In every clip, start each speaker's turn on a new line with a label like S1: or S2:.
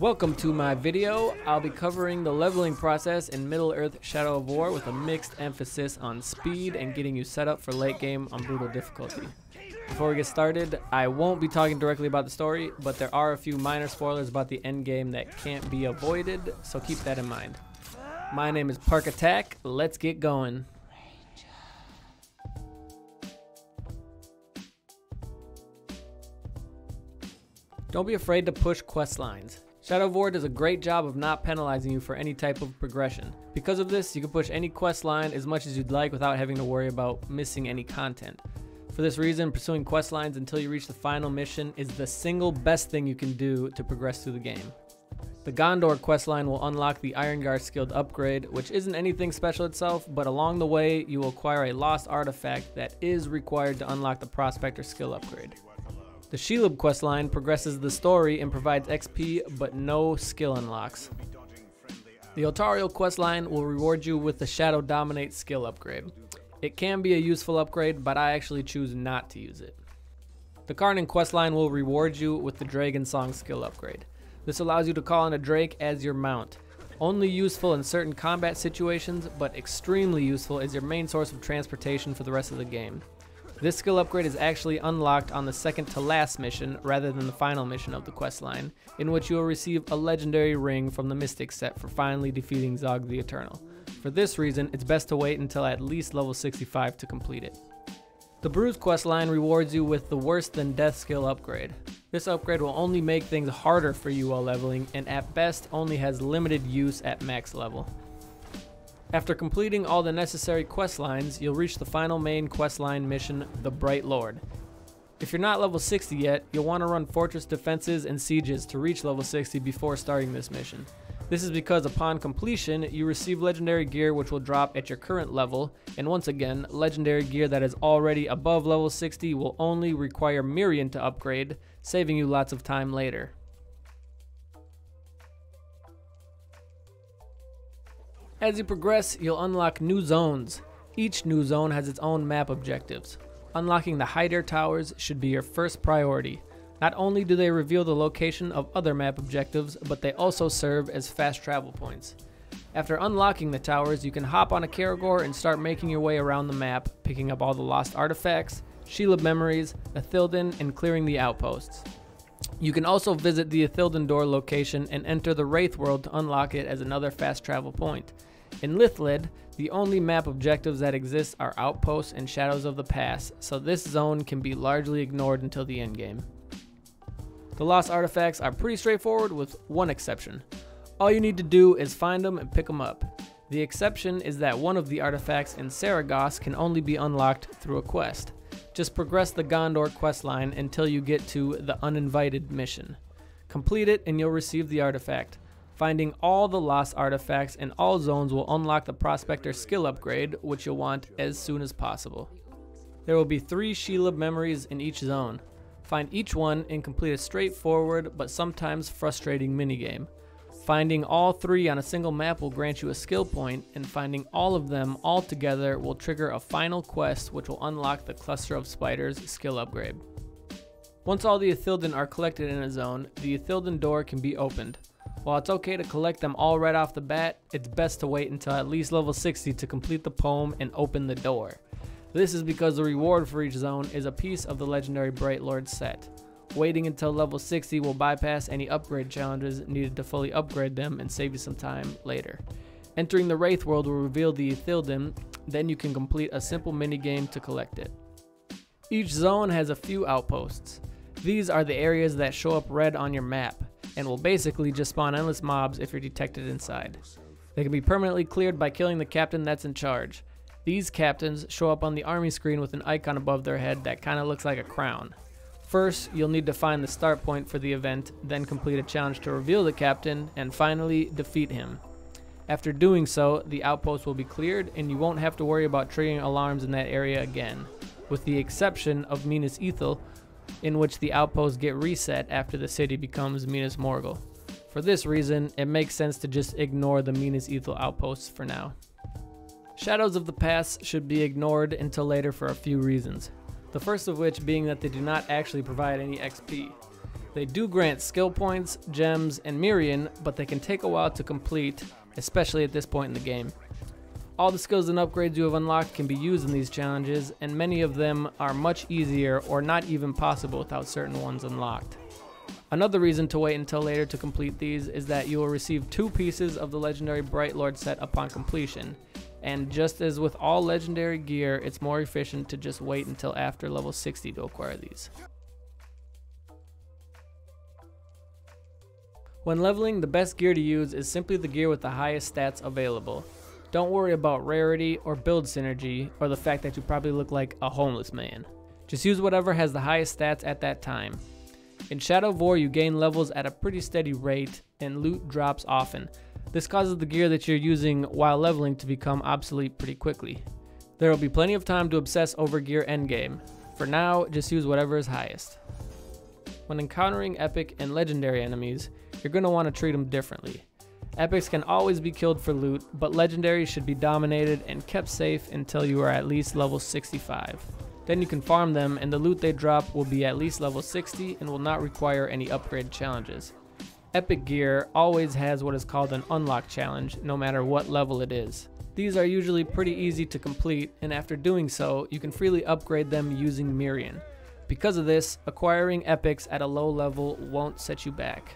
S1: Welcome to my video. I'll be covering the leveling process in Middle-earth Shadow of War with a mixed emphasis on speed and getting you set up for late game on brutal difficulty. Before we get started, I won't be talking directly about the story, but there are a few minor spoilers about the end game that can't be avoided, so keep that in mind. My name is Park Attack. Let's get going. Don't be afraid to push quest lines. Shadow of War does a great job of not penalizing you for any type of progression. Because of this, you can push any quest line as much as you'd like without having to worry about missing any content. For this reason, pursuing quest lines until you reach the final mission is the single best thing you can do to progress through the game. The Gondor quest line will unlock the Irongar skilled upgrade, which isn't anything special itself, but along the way, you will acquire a lost artifact that is required to unlock the Prospector skill upgrade. The Shelob questline progresses the story and provides XP, but no skill unlocks. The Otariel questline will reward you with the Shadow Dominate skill upgrade. It can be a useful upgrade, but I actually choose not to use it. The Karnan questline will reward you with the Dragon Song skill upgrade. This allows you to call on a Drake as your mount. Only useful in certain combat situations, but extremely useful as your main source of transportation for the rest of the game. This skill upgrade is actually unlocked on the second to last mission rather than the final mission of the questline, in which you will receive a legendary ring from the Mystic set for finally defeating Zog the Eternal. For this reason, it's best to wait until at least level 65 to complete it. The Bruise questline rewards you with the Worse Than Death skill upgrade. This upgrade will only make things harder for you while leveling, and at best only has limited use at max level. After completing all the necessary quest lines, you'll reach the final main questline mission, the Bright Lord. If you're not level 60 yet, you'll want to run fortress defenses and sieges to reach level 60 before starting this mission. This is because upon completion, you receive legendary gear which will drop at your current level, and once again, legendary gear that is already above level 60 will only require Mirian to upgrade, saving you lots of time later. As you progress, you'll unlock new zones. Each new zone has its own map objectives. Unlocking the Hyder Towers should be your first priority. Not only do they reveal the location of other map objectives, but they also serve as fast travel points. After unlocking the towers, you can hop on a Caragor and start making your way around the map, picking up all the lost artifacts, Shelob memories, Ithilden, and clearing the outposts. You can also visit the Ithilden door location and enter the Wraith world to unlock it as another fast travel point. In Lithled, the only map objectives that exist are Outposts and Shadows of the Past, so this zone can be largely ignored until the endgame. The lost artifacts are pretty straightforward with one exception. All you need to do is find them and pick them up. The exception is that one of the artifacts in Saragosse can only be unlocked through a quest. Just progress the Gondor questline until you get to the Uninvited mission. Complete it and you'll receive the artifact. Finding all the lost artifacts in all zones will unlock the Prospector skill upgrade, which you'll want as soon as possible. There will be 3 Shelob memories in each zone. Find each one and complete a straightforward but sometimes frustrating minigame. Finding all 3 on a single map will grant you a skill point, and finding all of them all together will trigger a final quest which will unlock the Cluster of Spiders skill upgrade. Once all the Ithilden are collected in a zone, the Ithilden door can be opened. While it's okay to collect them all right off the bat, it's best to wait until at least level 60 to complete the poem and open the door. This is because the reward for each zone is a piece of the legendary Bright Lord set. Waiting until level 60 will bypass any upgrade challenges needed to fully upgrade them and save you some time later. Entering the Wraith world will reveal the Ithilden, then you can complete a simple minigame to collect it. Each zone has a few outposts. These are the areas that show up red on your map, and will basically just spawn endless mobs if you're detected inside. They can be permanently cleared by killing the captain that's in charge. These captains show up on the army screen with an icon above their head that kinda looks like a crown. First, you'll need to find the start point for the event, then complete a challenge to reveal the captain, and finally defeat him. After doing so, the outpost will be cleared and you won't have to worry about triggering alarms in that area again, with the exception of Minas Ithil, in which the outposts get reset after the city becomes Minas Morgul. For this reason, it makes sense to just ignore the Minas Ithil outposts for now. Shadows of the Past should be ignored until later for a few reasons. The first of which being that they do not actually provide any XP. They do grant skill points, gems, and Mirian, but they can take a while to complete, especially at this point in the game. All the skills and upgrades you have unlocked can be used in these challenges, and many of them are much easier or not even possible without certain ones unlocked. Another reason to wait until later to complete these is that you will receive 2 pieces of the legendary Bright Lord set upon completion, and just as with all legendary gear, it's more efficient to just wait until after level 60 to acquire these. When leveling, the best gear to use is simply the gear with the highest stats available. Don't worry about rarity or build synergy or the fact that you probably look like a homeless man. Just use whatever has the highest stats at that time. In Shadow of War, you gain levels at a pretty steady rate and loot drops often. This causes the gear that you're using while leveling to become obsolete pretty quickly. There will be plenty of time to obsess over gear endgame. For now, just use whatever is highest. When encountering epic and legendary enemies, you're going to want to treat them differently. Epics can always be killed for loot, but legendaries should be dominated and kept safe until you are at least level 65. Then you can farm them and the loot they drop will be at least level 60 and will not require any upgrade challenges. Epic gear always has what is called an unlock challenge, no matter what level it is. These are usually pretty easy to complete, and after doing so, you can freely upgrade them using Mirian. Because of this, acquiring epics at a low level won't set you back.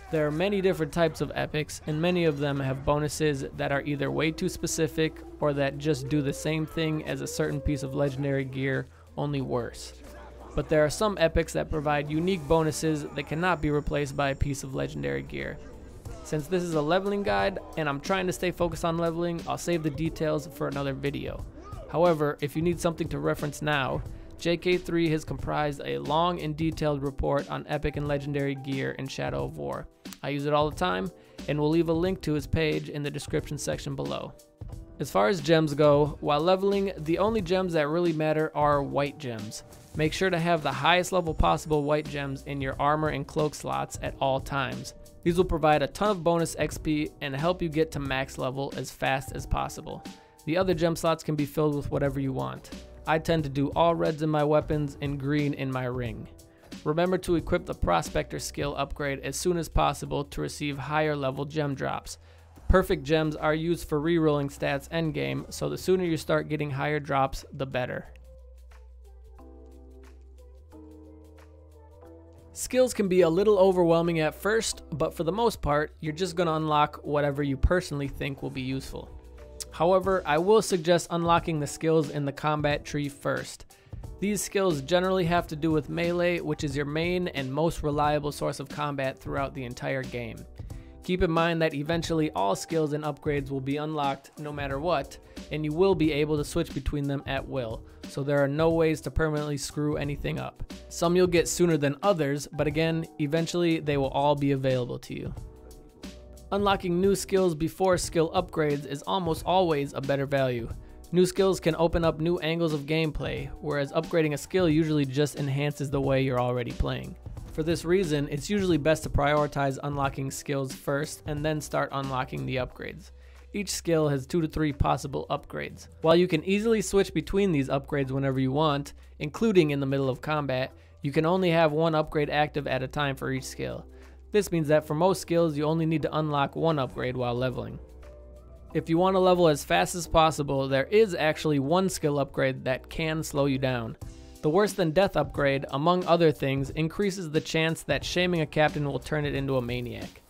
S1: There are many different types of epics, and many of them have bonuses that are either way too specific or that just do the same thing as a certain piece of legendary gear, only worse. But there are some epics that provide unique bonuses that cannot be replaced by a piece of legendary gear. Since this is a leveling guide and I'm trying to stay focused on leveling, I'll save the details for another video. However, if you need something to reference now, JKthree has comprised a long and detailed report on epic and legendary gear in Shadow of War. I use it all the time, and we'll leave a link to his page in the description section below. As far as gems go, while leveling, the only gems that really matter are white gems. Make sure to have the highest level possible white gems in your armor and cloak slots at all times. These will provide a ton of bonus XP and help you get to max level as fast as possible. The other gem slots can be filled with whatever you want. I tend to do all reds in my weapons and green in my ring. Remember to equip the Prospector skill upgrade as soon as possible to receive higher level gem drops. Perfect gems are used for rerolling stats endgame, so the sooner you start getting higher drops, the better. Skills can be a little overwhelming at first, but for the most part, you're just going to unlock whatever you personally think will be useful. However, I will suggest unlocking the skills in the combat tree first. These skills generally have to do with melee, which is your main and most reliable source of combat throughout the entire game. Keep in mind that eventually all skills and upgrades will be unlocked no matter what, and you will be able to switch between them at will, so there are no ways to permanently screw anything up. Some you'll get sooner than others, but again, eventually they will all be available to you. Unlocking new skills before skill upgrades is almost always a better value. New skills can open up new angles of gameplay, whereas upgrading a skill usually just enhances the way you're already playing. For this reason, it's usually best to prioritize unlocking skills first and then start unlocking the upgrades. Each skill has 2 to 3 possible upgrades. While you can easily switch between these upgrades whenever you want, including in the middle of combat, you can only have one upgrade active at a time for each skill. This means that for most skills, you only need to unlock one upgrade while leveling. If you want to level as fast as possible, there is actually one skill upgrade that can slow you down. The Worse Than Death upgrade, among other things, increases the chance that shaming a captain will turn it into a maniac.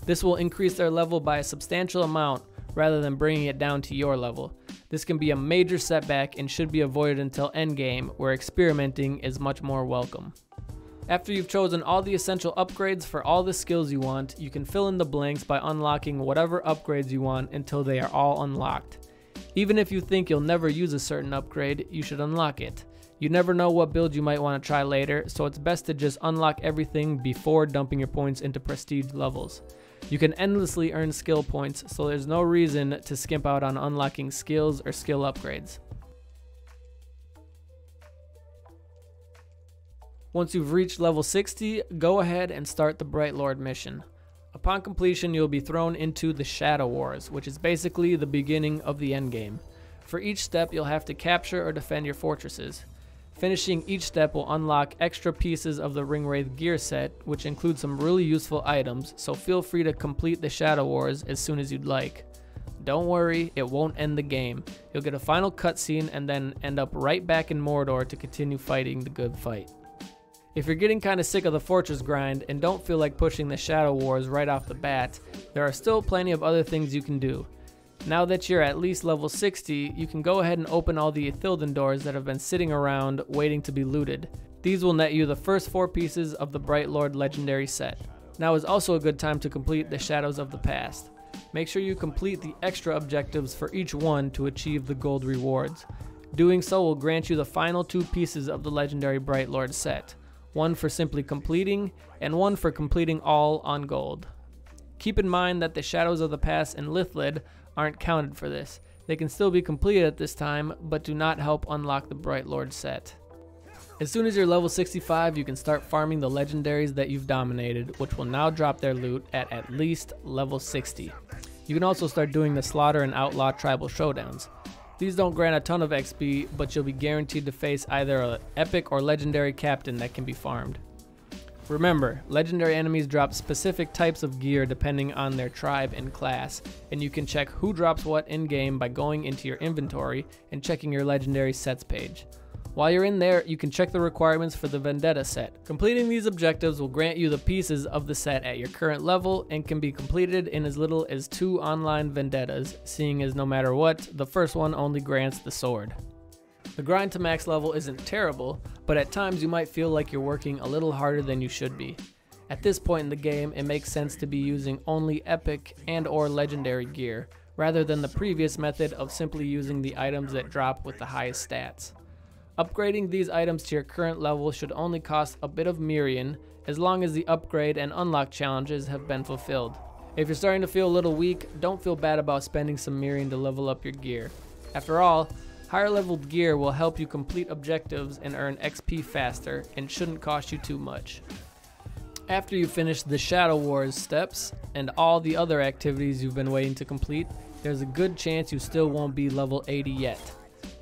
S1: This will increase their level by a substantial amount rather than bringing it down to your level. This can be a major setback and should be avoided until endgame, where experimenting is much more welcome. After you've chosen all the essential upgrades for all the skills you want, you can fill in the blanks by unlocking whatever upgrades you want until they are all unlocked. Even if you think you'll never use a certain upgrade, you should unlock it. You never know what build you might want to try later, so it's best to just unlock everything before dumping your points into prestige levels. You can endlessly earn skill points, so there's no reason to skimp out on unlocking skills or skill upgrades. Once you've reached level 60, go ahead and start the Bright Lord mission. Upon completion, you'll be thrown into the Shadow Wars, which is basically the beginning of the endgame. For each step, you'll have to capture or defend your fortresses. Finishing each step will unlock extra pieces of the Ringwraith gear set, which include some really useful items, so feel free to complete the Shadow Wars as soon as you'd like. Don't worry, it won't end the game. You'll get a final cutscene and then end up right back in Mordor to continue fighting the good fight. If you're getting kinda sick of the fortress grind and don't feel like pushing the Shadow Wars right off the bat, there are still plenty of other things you can do. Now that you're at least level 60, you can go ahead and open all the Ithilden doors that have been sitting around waiting to be looted. These will net you the first 4 pieces of the Bright Lord legendary set. Now is also a good time to complete the Shadows of the Past. Make sure you complete the extra objectives for each one to achieve the gold rewards. Doing so will grant you the final 2 pieces of the legendary Bright Lord set. One for simply completing, and one for completing all on gold. Keep in mind that the Shadows of the Past and Lithled aren't counted for this. They can still be completed at this time, but do not help unlock the Bright Lord set. As soon as you're level 65, you can start farming the legendaries that you've dominated, which will now drop their loot at least level 60. You can also start doing the Slaughter and Outlaw Tribal Showdowns. These don't grant a ton of XP, but you'll be guaranteed to face either an epic or legendary captain that can be farmed. Remember, legendary enemies drop specific types of gear depending on their tribe and class, and you can check who drops what in-game by going into your inventory and checking your legendary sets page. While you're in there, you can check the requirements for the Vendetta set. Completing these objectives will grant you the pieces of the set at your current level and can be completed in as little as 2 online Vendettas, seeing as no matter what, the first one only grants the sword. The grind to max level isn't terrible, but at times you might feel like you're working a little harder than you should be. At this point in the game, it makes sense to be using only epic and or legendary gear, rather than the previous method of simply using the items that drop with the highest stats. Upgrading these items to your current level should only cost a bit of Mirian, as long as the upgrade and unlock challenges have been fulfilled. If you're starting to feel a little weak, don't feel bad about spending some Mirian to level up your gear. After all, higher leveled gear will help you complete objectives and earn XP faster and shouldn't cost you too much. After you finish the Shadow Wars steps and all the other activities you've been waiting to complete, there's a good chance you still won't be level 80 yet.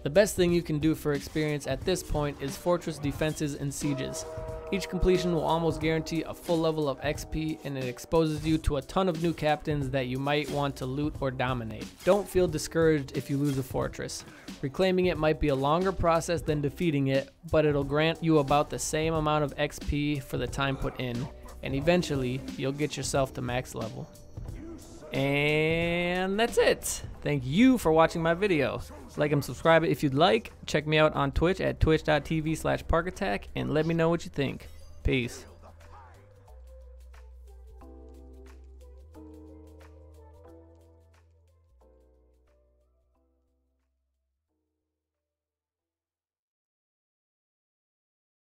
S1: The best thing you can do for experience at this point is fortress defenses and sieges. Each completion will almost guarantee a full level of XP, and it exposes you to a ton of new captains that you might want to loot or dominate. Don't feel discouraged if you lose a fortress. Reclaiming it might be a longer process than defeating it, but it'll grant you about the same amount of XP for the time put in, and eventually you'll get yourself to max level. And that's it. Thank you for watching my video. Like and subscribe if you'd like. Check me out on Twitch at twitch.tv/parkattack and let me know what you think. Peace.